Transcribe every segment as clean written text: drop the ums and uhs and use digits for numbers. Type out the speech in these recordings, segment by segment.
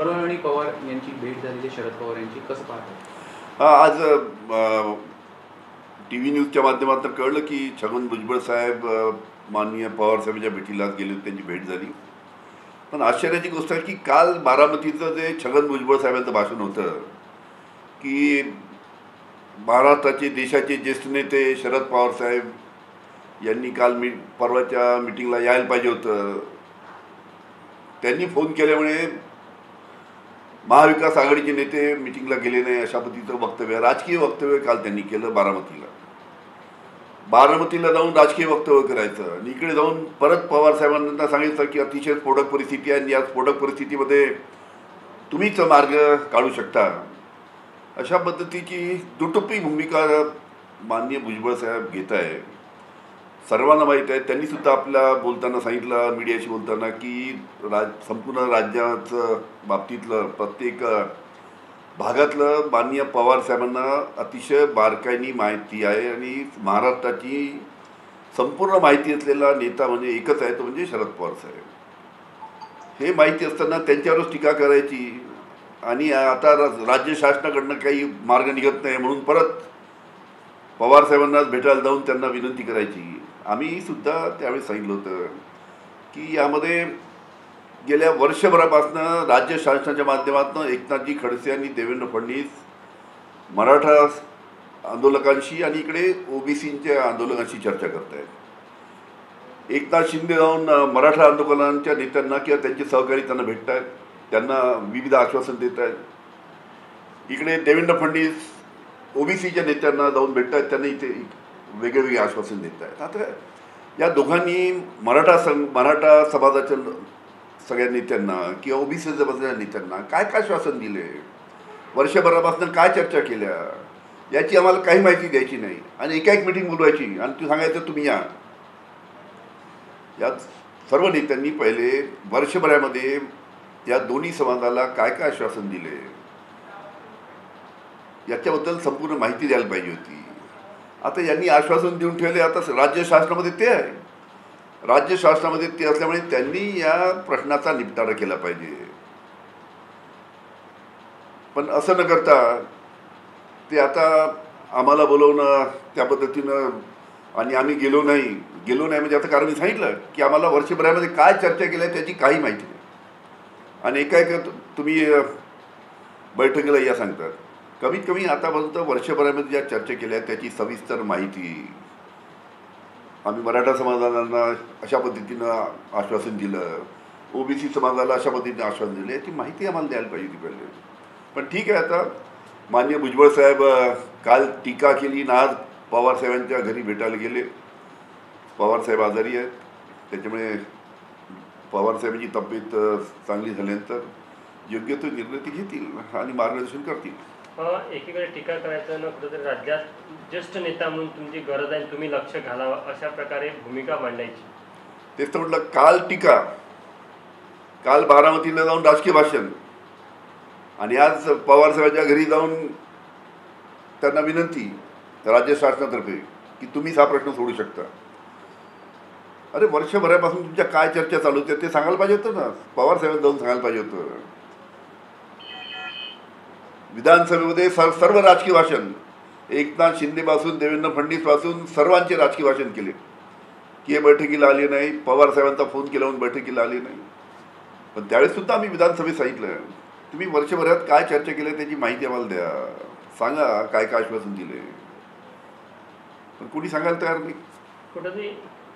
परवा आणि पवार यांची भेट झालेली शरद पवार यांची कसं पाहतो? आज टी व्ही न्यूजच्या माध्यमातून कळलं की छगन भुजबळ साहेब माननीय पवारसाहेबांच्या भेटीला गेले होते, त्यांची भेट झाली. पण आश्चर्याची गोष्ट आहे की काल बारामतीचं जे छगन भुजबळ साहेबांचं भाषण होतं की महाराष्ट्राचे देशाचे ज्येष्ठ नेते शरद पवार साहेब यांनी काल परवाच्या मिटिंगला यायला पाहिजे होतं, त्यांनी फोन केल्यामुळे महाविकास आघाडीचे नेते मिटिंगला गेले नाही अशा पद्धतीचं वक्तव्य, राजकीय वक्तव्य काल त्यांनी केलं. बारामतीला जाऊन राजकीय वक्तव्य करायचं आणि इकडे जाऊन परत पवार साहेबांना सांगितलं की अतिशय स्फोटक परिस्थिती आहे आणि या स्फोटक परिस्थितीमध्ये तुम्हीच मार्ग काढू शकता. अशा पद्धतीची दुटप्पी भूमिका माननीय भुजबळ साहेब घेत आहे. सर्वांना माहीत आहे, त्यांनी सुद्धा आपल्या बोलताना सांगितलं, मीडियाशी बोलताना, की संपूर्ण राज्याचं बाबतीतलं प्रत्येक भागातलं माननीय पवार साहेबांना अतिशय बारकाईनी माहिती आहे आणि महाराष्ट्राची संपूर्ण माहिती असलेला नेता म्हणजे एकच आहे, तो म्हणजे शरद पवार साहेब. हे माहिती असताना त्यांच्यावरच टीका करायची आणि आता राज्य शासनाकडनं काही मार्ग निघत नाही म्हणून परत पवार साहेबांनाच भेटायला जाऊन त्यांना विनंती करायची. आम्ही सुद्धा त्यावेळी सांगितलं होतं की यामध्ये गेल्या वर्षभरापासून राज्य शासनाच्या माध्यमातून एकनाथजी खडसे आणि देवेंद्र फडणवीस मराठा आंदोलकांशी आणि इकडे ओबीसीच्या आंदोलकांशी चर्चा करत आहेत. एकनाथ शिंदे जाऊन मराठा आंदोलकांच्या नेत्यांना किंवा त्यांचे सहकारी त्यांना भेटत आहेत, त्यांना विविध आश्वासन देत आहेत. इकडे देवेंद्र फडणवीस ओबीसीच्या नेत्यांना जाऊन भेटत आहेत, त्यांना इथे वेगवेगळे आश्वासन देत आहेत. आता या दोघांनी मराठा समाजाच्या सगळ्या नेत्यांना किंवा ओबीसी समाजाच्या नेत्यांना काय काय आश्वासन दिले, वर्षभरापासून काय चर्चा केल्या, याची आम्हाला काही माहिती द्यायची नाही आणि एका मिटिंग बोलवायची आणि तू सांगायचं तुम्ही या. यात सर्व नेत्यांनी पहिले वर्षभरामध्ये या दोन्ही समाजाला काय काय आश्वासन दिले याच्याबद्दल संपूर्ण माहिती द्यायला पाहिजे होती. आता यांनी आश्वासन देऊन ठेवले, आता राज्य शासनामध्ये ते आहे. राज्य शासनामध्ये ते असल्यामुळे त्यांनी या प्रश्नाचा निपटारा केला पाहिजे. पण असं न करता ते आता आम्हाला बोलवणं त्या पद्धतीनं आणि आम्ही गेलो नाही म्हणजे आता कारण मी सांगितलं की आम्हाला वर्षभरामध्ये काय चर्चा केल्या त्याची काही माहिती नाही आणि एका तुम्ही बैठकीला या सांगतात. कमीत कमी आतापर्यंत वर्षभरामध्ये ज्या चर्चा केल्या त्याची सविस्तर माहिती आम्ही मराठा समाजाला अशा पद्धतीनं आश्वासन दिलं, ओबीसी समाजाला अशा पद्धतीने आश्वासन दिलं, याची माहिती आम्हाला द्यायला पाहिजे होती पहिले. पण ठीक आहे, आता माननीय भुजबळ साहेब काल टीका केली ना आज पवारसाहेबांच्या घरी भेटायला गेले. पवारसाहेब आजारी आहेत, त्याच्यामुळे पवारसाहेबांची तब्येत चांगली झाल्यानंतर योग्य तो निर्णय ते घेतील आणि मार्गदर्शन करतील. एकीकडे टीका करायचं न कुठेतरी राज्यात ज्येष्ठ नेता म्हणून तुमची गरज आहे, तुम्ही लक्ष घालावं अशा प्रकारे भूमिका मांडायची. तेच तर म्हटलं, काल टीका, काल बारामतीला जाऊन राजकीय भाषण आणि आज पवारसाहेबांच्या घरी जाऊन त्यांना विनंती राज्य शासनातर्फे की तुम्हीच हा प्रश्न सोडू शकता. अरे वर्षभरापासून तुमच्या काय चर्चा चालू होत्या ते सांगायला पाहिजे होतं ना, पवारसाहेबांना जाऊन सांगायला पाहिजे होतं. विधानसभेमध्ये सर्व राजकीय भाषण, एकनाथ शिंदेपासून देवेंद्र फडणवीसपासून सर्वांचे राजकीय भाषण केले की हे बैठकीला आले नाही, पवारसाहेबांचा फोन केला म्हणून बैठकीला आले नाही. पण त्यावेळेस सुद्धा आम्ही विधानसभेत सांगितलं तुम्ही वर्षभरात काय चर्चा केली त्याची माहिती आम्हाला द्या, सांगा काय काय आश्वासन दिले. पण कोणी सांगायला तयार नाही. कुठेतरी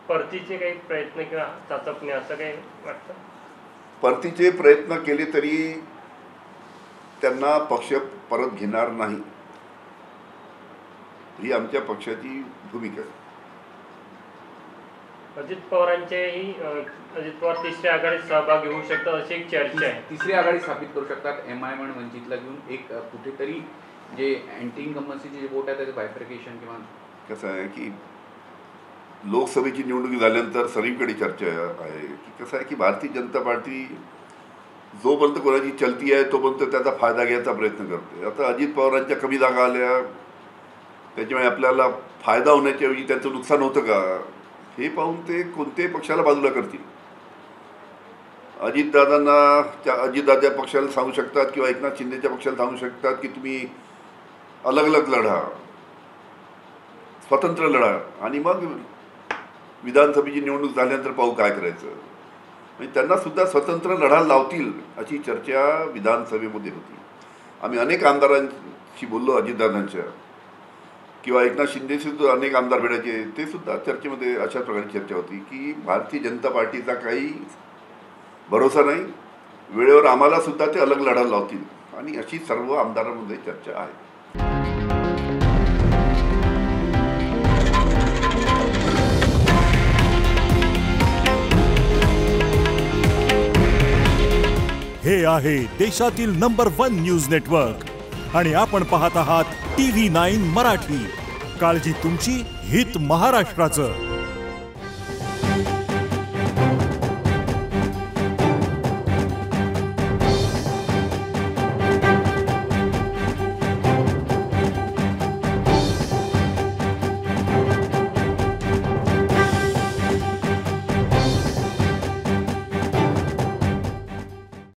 परतीचे काही प्रयत्न किंवा चाचपणे असं काही वाटतं? परतीचे प्रयत्न केले तरी त्यांना पक्ष परत घेणार नाही, ही आमच्या पक्षाची भूमिका आहे. अजित पवारांचेही अजित पवार तिसऱ्या आघाडीत सहभाग घेऊ शकतात अशी एक चर्चा आहे. तिसरी आघाडी स्थापित करू शकतात एमआयएम आणि वंचितला घेऊन. एक कुठेतरी जे अँटी इन्कम्बन्सीचे जे वोट आहे त्याचं बायफर्केशन किंवा कसं आहे की लोकसभेची निवडणूक झाल्यानंतर सर्वीकडे चर्चा आहे की कसं आहे की भारतीय जनता पार्टी जोपर्यंत कोणाची चलती आहे तोपर्यंत त्याचा फायदा घ्यायचा प्रयत्न करते. आता अजित पवारांच्या कमी जागा आल्या त्याच्यामुळे आपल्याला फायदा होण्याच्या ऐवजी त्यांचं नुकसान होतं का हे पाहून ते कोणत्याही पक्षाला बाजूला करतील. अजितदादांना त्या अजितदादा पक्षाला सांगू शकतात किंवा एकनाथ शिंदेच्या पक्षाला सांगू शकतात की तुम्ही अलग अलग लढा, स्वतंत्र लढा, आणि मग विधानसभेची निवडणूक झाल्यानंतर पाहू काय करायचं. म्हणजे त्यांना सुद्धा स्वतंत्र लढा लावतील अशी चर्चा विधानसभेमध्ये होती. आम्ही अनेक आमदारांशी बोललो, अजितदादांच्या किंवा एकनाथ शिंदे सुद्धा अनेक आमदार भेटायचे, ते सुद्धा चर्चेमध्ये अशा प्रकारची चर्चा होती की भारतीय जनता पार्टीचा काही भरोसा नाही, वेळेवर आम्हाला सुद्धा ते अलग लढा लावतील, आणि अशी सर्व आमदारांमध्ये चर्चा आहे. हे आहे देशातील नंबर 1 न्यूज नेटवर्क आणि आपण पाहत आहात TV9 मराठी. काळजी तुमची, हित महाराष्ट्राचं.